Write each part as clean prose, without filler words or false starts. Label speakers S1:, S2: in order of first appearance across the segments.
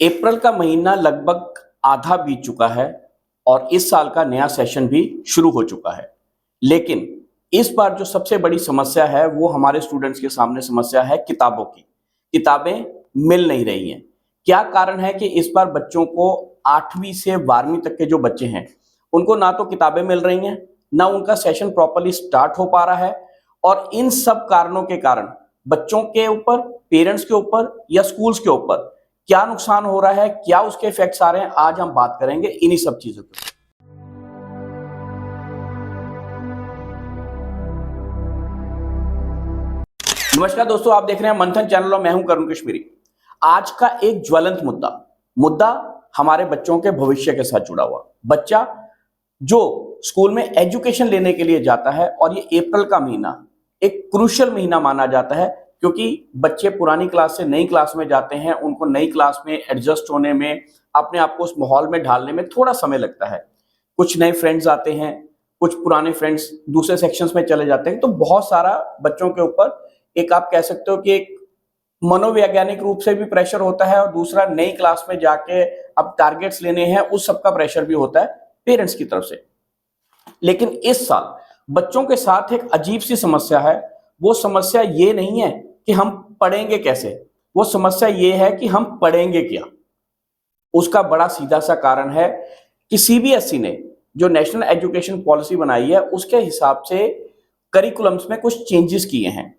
S1: अप्रैल का महीना लगभग आधा बीत चुका है और इस साल का नया सेशन भी शुरू हो चुका है। लेकिन इस बार जो सबसे बड़ी समस्या है वो हमारे स्टूडेंट्स के सामने समस्या है किताबों की। किताबें मिल नहीं रही हैं। क्या कारण है कि इस बार बच्चों को 8वीं से 12वीं तक के जो बच्चे हैं उनको ना तो किताबें मिल रही हैं, ना उनका सेशन प्रॉपर्ली स्टार्ट हो पा रहा है। और इन सब कारणों के कारण बच्चों के ऊपर, पेरेंट्स के ऊपर या स्कूल्स के ऊपर क्या नुकसान हो रहा है, क्या उसके इफेक्ट्स आ रहे हैं, आज हम बात करेंगे इन्हीं सब चीजों के। नमस्कार दोस्तों, आप देख रहे हैं मंथन चैनल और मैं हूं करुण कश्मीरी। आज का एक ज्वलंत मुद्दा हमारे बच्चों के भविष्य के साथ जुड़ा हुआ। बच्चा जो स्कूल में एजुकेशन लेने के लिए जाता है और ये अप्रैल का महीना एक क्रूशियल महीना माना जाता है, क्योंकि बच्चे पुरानी क्लास से नई क्लास में जाते हैं, उनको नई क्लास में एडजस्ट होने में, अपने आप को उस माहौल में ढालने में थोड़ा समय लगता है। कुछ नए फ्रेंड्स आते हैं, कुछ पुराने फ्रेंड्स दूसरे सेक्शंस में चले जाते हैं, तो बहुत सारा बच्चों के ऊपर एक, आप कह सकते हो कि एक मनोवैज्ञानिक रूप से भी प्रेशर होता है और दूसरा नई क्लास में जाके अब टारगेट्स लेने हैं, उस सब का प्रेशर भी होता है पेरेंट्स की तरफ से। लेकिन इस साल बच्चों के साथ एक अजीब सी समस्या है। वो समस्या ये नहीं है कि हम पढ़ेंगे कैसे, वो समस्या ये है कि हम पढ़ेंगे क्या। उसका बड़ा सीधा सा कारण है कि सीबीएसई ने जो नेशनल एजुकेशन पॉलिसी बनाई है उसके हिसाब से करिकुलम्स में कुछ चेंजेस किए हैं।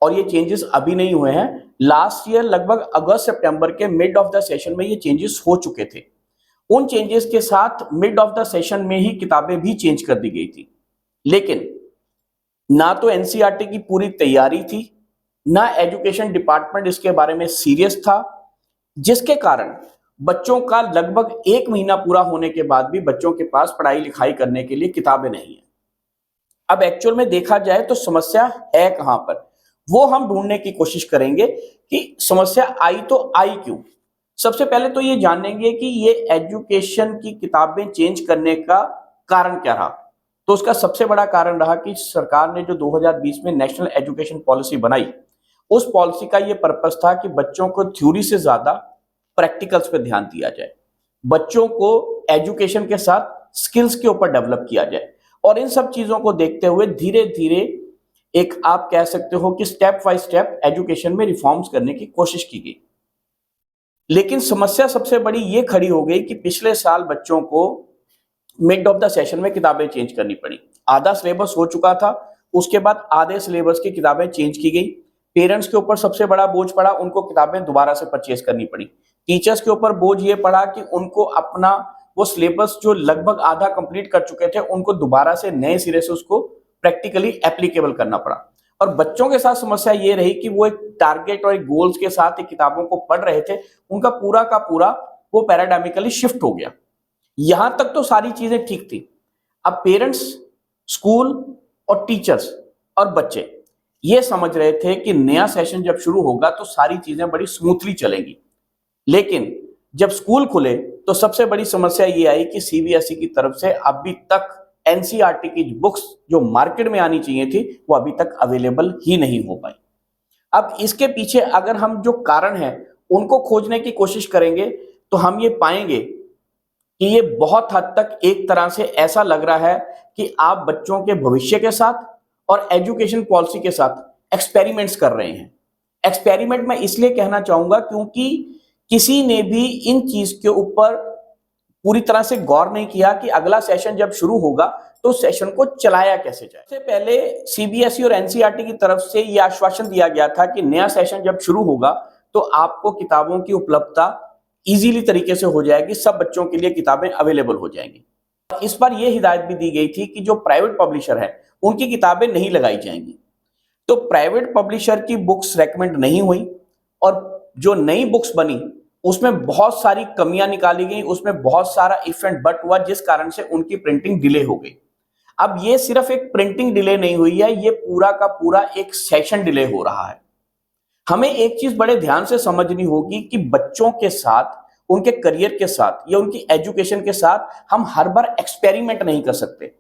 S1: और ये चेंजेस अभी नहीं हुए हैं, लास्ट ईयर लगभग अगस्त सितंबर के मिड ऑफ द सेशन में ये चेंजेस हो चुके थे। उन चेंजेस के साथ मिड ऑफ द सेशन में ही किताबें भी चेंज कर दी गई थी। लेकिन ना तो एनसीईआरटी की पूरी तैयारी थी, ना एजुकेशन डिपार्टमेंट इसके बारे में सीरियस था, जिसके कारण बच्चों का लगभग 1 महीना पूरा होने के बाद भी बच्चों के पास पढ़ाई लिखाई करने के लिए किताबें नहीं है। अब एक्चुअल में देखा जाए तो समस्या है कहां पर, वो हम ढूंढने की कोशिश करेंगे कि समस्या आई तो आई क्यों। सबसे पहले तो ये जानेंगे कि ये एजुकेशन की किताबें चेंज करने का कारण क्या रहा। तो उसका सबसे बड़ा कारण रहा कि सरकार ने जो 2020 में नेशनल एजुकेशन पॉलिसी बनाई, उस पॉलिसी का ये पर्पस था कि बच्चों को थ्योरी से ज्यादा प्रैक्टिकल्स पे ध्यान दिया जाए, बच्चों को एजुकेशन के साथ स्किल्स के ऊपर डेवलप किया जाए। और इन सब चीजों को देखते हुए धीरे धीरे एक, आप कह सकते हो कि स्टेप बाय स्टेप एजुकेशन में रिफॉर्म्स करने की कोशिश की गई। लेकिन समस्या सबसे बड़ी ये खड़ी हो गई कि पिछले साल बच्चों को मिड ऑफ द सेशन में किताबें चेंज करनी पड़ी। आधा सिलेबस हो चुका था, उसके बाद आधे सिलेबस की किताबें चेंज की गई। पेरेंट्स के ऊपर सबसे बड़ा बोझ पड़ा, उनको किताबें दोबारा से परचेज करनी पड़ी। टीचर्स के ऊपर बोझ ये पड़ा कि उनको अपना वो सिलेबस जो लगभग आधा कंप्लीट कर चुके थे, उनको दोबारा से नए सिरे से उसको प्रैक्टिकली एप्लीकेबल करना पड़ा। और बच्चों के साथ समस्या ये रही कि वो एक टारगेट और एक गोल्स के साथ एक किताबों को पढ़ रहे थे, उनका पूरा का पूरा वो पैराडायमिकली शिफ्ट हो गया। यहां तक तो सारी चीजें ठीक थी। अब पेरेंट्स, स्कूल और टीचर्स और बच्चे ये समझ रहे थे कि नया सेशन जब शुरू होगा तो सारी चीजें बड़ी स्मूथली चलेंगी। लेकिन जब स्कूल खुले तो सबसे बड़ी समस्या ये आई कि सीबीएसई की तरफ से अभी तक एनसीईआरटी की बुक्स जो मार्केट में आनी चाहिए थी वो अभी तक अवेलेबल ही नहीं हो पाई। अब इसके पीछे अगर हम जो कारण है उनको खोजने की कोशिश करेंगे तो हम ये पाएंगे कि ये बहुत हद तक एक तरह से ऐसा लग रहा है कि आप बच्चों के भविष्य के साथ और एजुकेशन पॉलिसी के साथ एक्सपेरिमेंट्स कर रहे हैं। एक्सपेरिमेंट मैं इसलिए कहना चाहूंगा क्योंकि किसी ने भी इन चीज के ऊपर पूरी तरह से गौर नहीं किया कि अगला सेशन जब शुरू होगा तो सेशन को चलाया कैसे जाए। सबसे पहले सीबीएसई और एनसीईआरटी की तरफ से यह आश्वासन दिया गया था कि नया सेशन जब शुरू होगा तो आपको किताबों की उपलब्धता इजीली तरीके से हो जाएगी, सब बच्चों के लिए किताबें अवेलेबल हो जाएंगी। इस बार यह हिदायत भी दी गई थी कि जो प्राइवेट पब्लिशर है उनकी किताबें नहीं लगाई जाएंगी। तो प्राइवेट पब्लिशर की बुक्स रेकमेंड नहीं हुई और जो नई बुक्स बनी उसमें बहुत सारी कमियां निकाली गई, उसमें बहुत सारा इफ एंड बट हुआ, जिस कारण से उनकी प्रिंटिंग डिले हो गई। अब ये सिर्फ एक प्रिंटिंग डिले नहीं हुई है, ये पूरा का पूरा एक सेशन डिले हो रहा है। हमें एक चीज बड़े ध्यान से समझनी होगी कि बच्चों के साथ, उनके करियर के साथ या उनकी एजुकेशन के साथ हम हर बार एक्सपेरिमेंट नहीं कर सकते।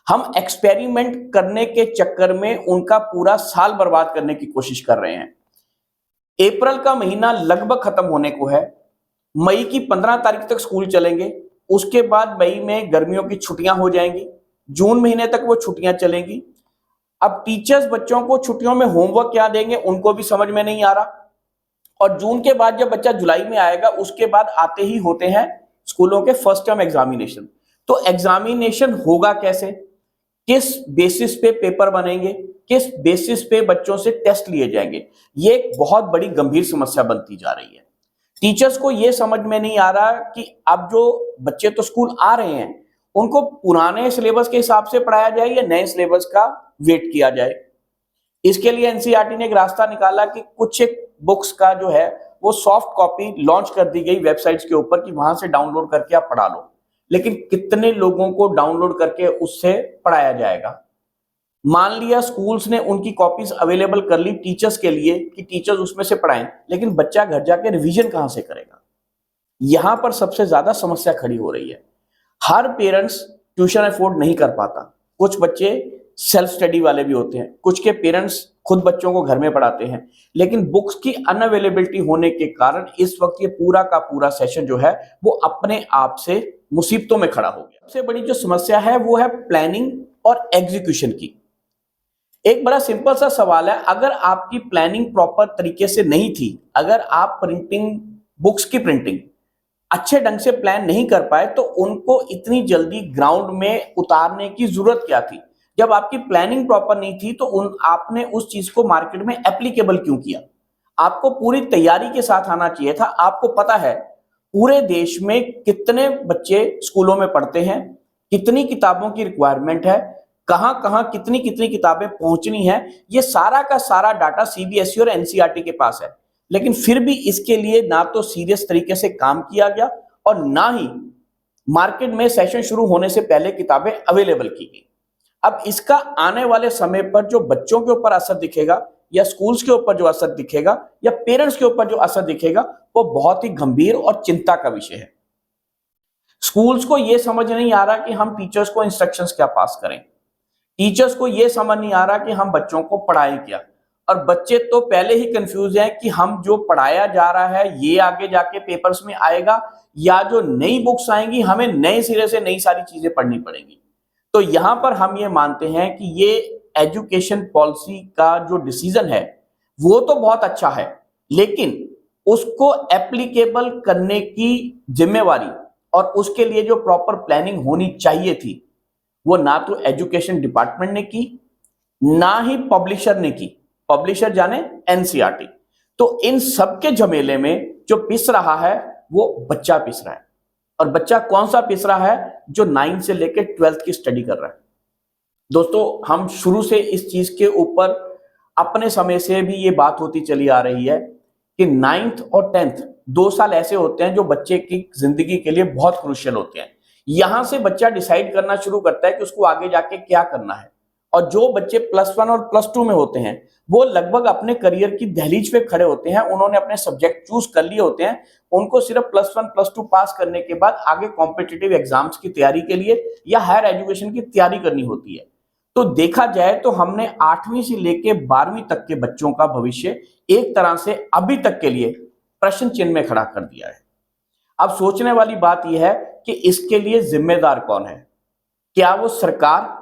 S1: हम एक्सपेरिमेंट करने के चक्कर में उनका पूरा साल बर्बाद करने की कोशिश कर रहे हैं। अप्रैल का महीना लगभग खत्म होने को है मई की 15 तारीख तक स्कूल चलेंगे, उसके बाद मई में गर्मियों की छुट्टियां हो जाएंगी, जून महीने तक वो छुट्टियां चलेंगी। अब टीचर्स बच्चों को छुट्टियों में होमवर्क क्या देंगे उनको भी समझ में नहीं आ रहा। और जून के बाद जब बच्चा जुलाई में आएगा, उसके बाद आते ही होते हैं स्कूलों के फर्स्ट टर्म एग्जामिनेशन। तो एग्जामिनेशन होगा कैसे, किस बेसिस पे पेपर बनेंगे, किस बेसिस पे बच्चों से टेस्ट लिए जाएंगे, ये एक बहुत बड़ी गंभीर समस्या बनती जा रही है। टीचर्स को यह समझ में नहीं आ रहा कि अब जो बच्चे तो स्कूल आ रहे हैं, उनको पुराने सिलेबस के हिसाब से पढ़ाया जाए या नए सिलेबस का वेट किया जाए। इसके लिए एनसीईआरटी ने एक रास्ता निकाला कि कुछ एक बुक्स का जो है वो सॉफ्ट कॉपी लॉन्च कर दी गई वेबसाइट्स के ऊपर कि वहां से डाउनलोड करके आप पढ़ा लो। लेकिन कितने लोगों को डाउनलोड करके उससे पढ़ाया जाएगा। मान लिया स्कूल्स ने उनकी कॉपीज अवेलेबल कर ली टीचर्स के लिए कि टीचर्स उसमें से पढ़ाएं, लेकिन बच्चा घर जाके रिवीजन कहां से करेगा। यहां पर सबसे ज्यादा समस्या खड़ी हो रही है। हर पेरेंट्स ट्यूशन अफोर्ड नहीं कर पाता। कुछ बच्चे सेल्फ स्टडी वाले भी होते हैं, कुछ के पेरेंट्स खुद बच्चों को घर में पढ़ाते हैं, लेकिन बुक्स की अनअवेलेबिलिटी होने के कारण इस वक्त ये पूरा का पूरा सेशन जो है वो अपने आप से मुसीबतों में खड़ा हो गया। सबसे बड़ी जो समस्या है वो है प्लानिंग और एग्जीक्यूशन की। एक बड़ा सिंपल सा सवाल है, अगर आपकी प्लानिंग प्रॉपर तरीके से नहीं थी, अगर आप प्रिंटिंग बुक्स की प्रिंटिंग अच्छे ढंग से प्लान नहीं कर पाए, तो उनको इतनी जल्दी ग्राउंड में उतारने की जरूरत क्या थी। जब आपकी प्लानिंग प्रॉपर नहीं थी तो आपने उस चीज को मार्केट में एप्लीकेबल क्यों किया। आपको पूरी तैयारी के साथ आना चाहिए था। आपको पता है पूरे देश में कितने बच्चे स्कूलों में पढ़ते हैं, कितनी किताबों की रिक्वायरमेंट है, कहां कहां कितनी कितनी किताबें पहुंचनी है, ये सारा का सारा डाटा सीबीएसई और एनसीईआरटी के पास है। लेकिन फिर भी इसके लिए ना तो सीरियस तरीके से काम किया गया और ना ही मार्केट में सेशन शुरू होने से पहले किताबें अवेलेबल की गई। अब इसका आने वाले समय पर जो बच्चों के ऊपर असर दिखेगा, या स्कूल्स के ऊपर जो असर दिखेगा, या पेरेंट्स के ऊपर जो असर दिखेगा, वो बहुत ही गंभीर और चिंता का विषय है। स्कूल्स को यह समझ नहीं आ रहा कि हम टीचर्स को इंस्ट्रक्शंस क्या पास करें। टीचर्स को यह समझ नहीं आ रहा कि हम बच्चों को पढ़ाएं क्या। और बच्चे तो पहले ही कंफ्यूज हैं कि हम जो पढ़ाया जा रहा है ये आगे जाके पेपर्स में आएगा, या जो नई बुक्स आएंगी हमें नए सिरे से नई सारी चीजें पढ़नी पड़ेंगी। तो यहां पर हम ये मानते हैं कि ये एजुकेशन पॉलिसी का जो डिसीजन है वो तो बहुत अच्छा है, लेकिन उसको एप्लीकेबल करने की जिम्मेवारी और उसके लिए जो प्रॉपर प्लानिंग होनी चाहिए थी, वो ना तो एजुकेशन डिपार्टमेंट ने की, ना ही पब्लिशर ने की। पब्लिशर जाने एनसीईआरटी। तो इन सब के झमेले में जो पिस रहा है वो बच्चा पिस रहा है। और बच्चा कौन सा पिस रहा है, जो 9 से लेकर 12th की स्टडी कर रहा है। दोस्तों, हम शुरू से इस चीज के ऊपर अपने समय से भी ये बात होती चली आ रही है कि 9th और 10th 2 साल ऐसे होते हैं जो बच्चे की जिंदगी के लिए बहुत क्रूशियल होते हैं। यहां से बच्चा डिसाइड करना शुरू करता है कि उसको आगे जाके क्या करना है। और जो बच्चे +1 और +2 में होते हैं वो लगभग अपने करियर की दहलीज पे खड़े होते हैं। उन्होंने अपने सब्जेक्ट चूज कर लिए होते हैं। उनको सिर्फ +1 +2 पास करने के बाद आगे कॉम्पिटिटिव एग्जाम्स की तैयारी के लिए या हायर एजुकेशन की तैयारी करनी होती है। तो देखा जाए तो हमने 8वीं से लेके 12वीं तक के बच्चों का भविष्य एक तरह से अभी तक के लिए प्रश्न चिन्ह में खड़ा कर दिया है। अब सोचने वाली बात यह है कि इसके लिए जिम्मेदार कौन है। क्या वो सरकार,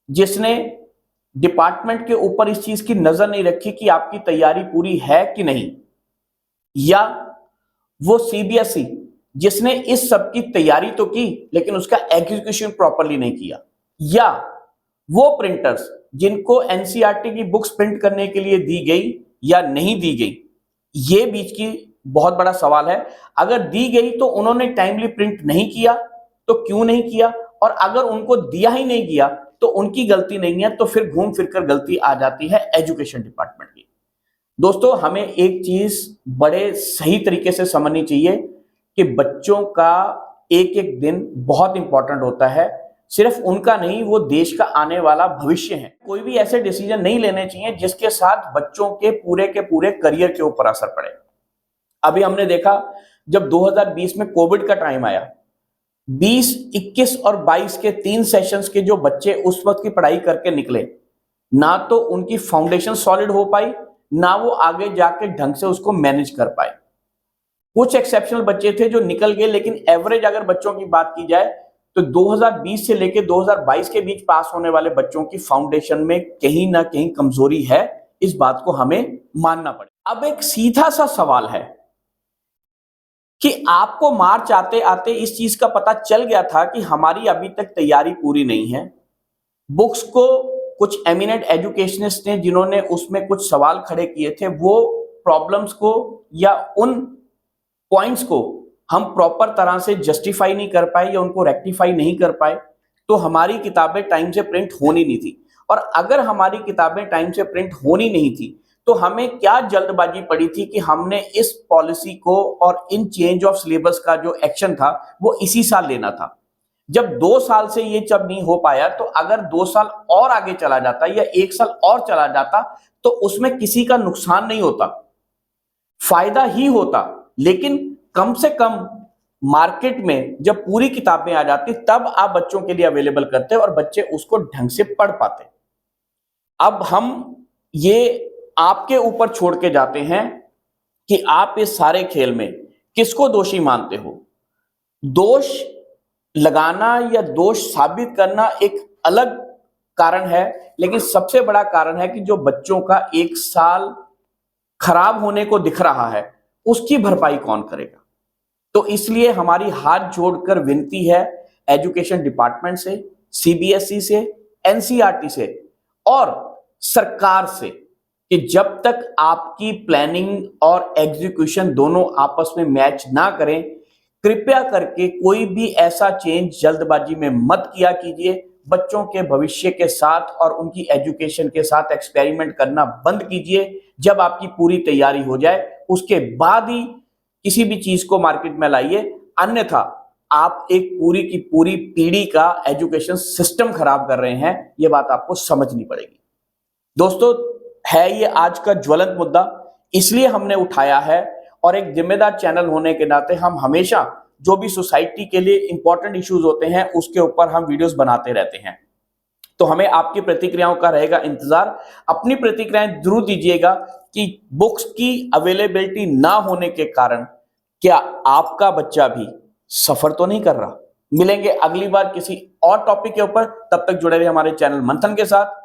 S1: जिसने डिपार्टमेंट के ऊपर इस चीज की नजर नहीं रखी कि आपकी तैयारी पूरी है कि नहीं, या वो सीबीएसई जिसने इस सब की तैयारी तो की लेकिन उसका एग्जीक्यूशन प्रॉपरली नहीं किया, या वो प्रिंटर्स जिनको एनसीईआरटी की बुक्स प्रिंट करने के लिए दी गई या नहीं दी गई। ये बीच की बहुत बड़ा सवाल है। अगर दी गई तो उन्होंने टाइमली प्रिंट नहीं किया, तो क्यों नहीं किया, और अगर उनको दिया ही नहीं गया तो उनकी गलती नहीं है, तो फिर घूम फिरकर गलती आ जाती है एजुकेशन डिपार्टमेंट की। दोस्तों, हमें एक चीज बड़े सही तरीके से समझनी चाहिए कि बच्चों का एक एक दिन बहुत इंपॉर्टेंट होता है। सिर्फ उनका नहीं, वो देश का आने वाला भविष्य है। कोई भी ऐसे डिसीजन नहीं लेने चाहिए जिसके साथ बच्चों के पूरे करियर के ऊपर असर पड़े। अभी हमने देखा जब 2020 में कोविड का टाइम आया, 20, 21 और 22 के 3 सेशंस के जो बच्चे उस वक्त की पढ़ाई करके निकले, ना तो उनकी फाउंडेशन सॉलिड हो पाई, ना वो आगे जाके ढंग से उसको मैनेज कर पाए। कुछ एक्सेप्शनल बच्चे थे जो निकल गए, लेकिन एवरेज अगर बच्चों की बात की जाए तो 2020 से लेकर 2022 के बीच पास होने वाले बच्चों की फाउंडेशन में कहीं ना कहीं कमजोरी है। इस बात को हमें मानना पड़ेगा। अब एक सीधा सा सवाल है कि आपको मार्च आते आते इस चीज का पता चल गया था कि हमारी अभी तक तैयारी पूरी नहीं है। बुक्स को कुछ एमिनेंट एजुकेशनिस्ट ने जिन्होंने उसमें कुछ सवाल खड़े किए थे, वो प्रॉब्लम्स को या उन पॉइंट्स को हम प्रॉपर तरह से जस्टिफाई नहीं कर पाए या उनको रेक्टिफाई नहीं कर पाए, तो हमारी किताबें टाइम से प्रिंट होनी नहीं थी। और अगर हमारी किताबें टाइम से प्रिंट होनी नहीं थी तो हमें क्या जल्दबाजी पड़ी थी कि हमने इस पॉलिसी को और इन चेंज ऑफ सिलेबस का जो एक्शन था वो इसी साल लेना था। जब 2 साल से ये जब नहीं हो पाया, तो अगर 2 साल और आगे चला जाता या 1 साल और चला जाता तो उसमें किसी का नुकसान नहीं होता, फायदा ही होता। लेकिन कम से कम मार्केट में जब पूरी किताबें आ जाती तब आप बच्चों के लिए अवेलेबल करते और बच्चे उसको ढंग से पढ़ पाते। अब हम ये आपके ऊपर छोड़ के जाते हैं कि आप इस सारे खेल में किसको दोषी मानते हो। दोष लगाना या दोष साबित करना एक अलग कारण है, लेकिन सबसे बड़ा कारण है कि जो बच्चों का 1 साल खराब होने को दिख रहा है उसकी भरपाई कौन करेगा। तो इसलिए हमारी हाथ जोड़कर विनती है एजुकेशन डिपार्टमेंट से, सीबीएसई से, एनसीईआरटी से और सरकार से कि जब तक आपकी प्लानिंग और एग्जीक्यूशन दोनों आपस में मैच ना करें, कृपया करके कोई भी ऐसा चेंज जल्दबाजी में मत किया कीजिए। बच्चों के भविष्य के साथ और उनकी एजुकेशन के साथ एक्सपेरिमेंट करना बंद कीजिए। जब आपकी पूरी तैयारी हो जाए उसके बाद ही किसी भी चीज को मार्केट में लाइए, अन्यथा आप एक पूरी की पूरी पीढ़ी का एजुकेशन सिस्टम खराब कर रहे हैं। यह बात आपको समझनी पड़ेगी। दोस्तों, है ये आज का ज्वलंत मुद्दा, इसलिए हमने उठाया है और एक जिम्मेदार चैनल होने के नाते हम हमेशा जो भी सोसाइटी के लिए इंपॉर्टेंट इश्यूज होते हैं उसके ऊपर हम वीडियोस बनाते रहते हैं। तो हमें आपकी प्रतिक्रियाओं का रहेगा इंतजार। अपनी प्रतिक्रियाएं जरूर दीजिएगा कि बुक्स की अवेलेबिलिटी ना होने के कारण क्या आपका बच्चा भी सफर तो नहीं कर रहा। मिलेंगे अगली बार किसी और टॉपिक के ऊपर, तब तक जुड़े रहिए हमारे चैनल मंथन के साथ।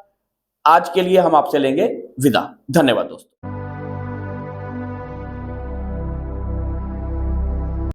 S1: आज के लिए हम आपसे लेंगे विदा। धन्यवाद दोस्तों।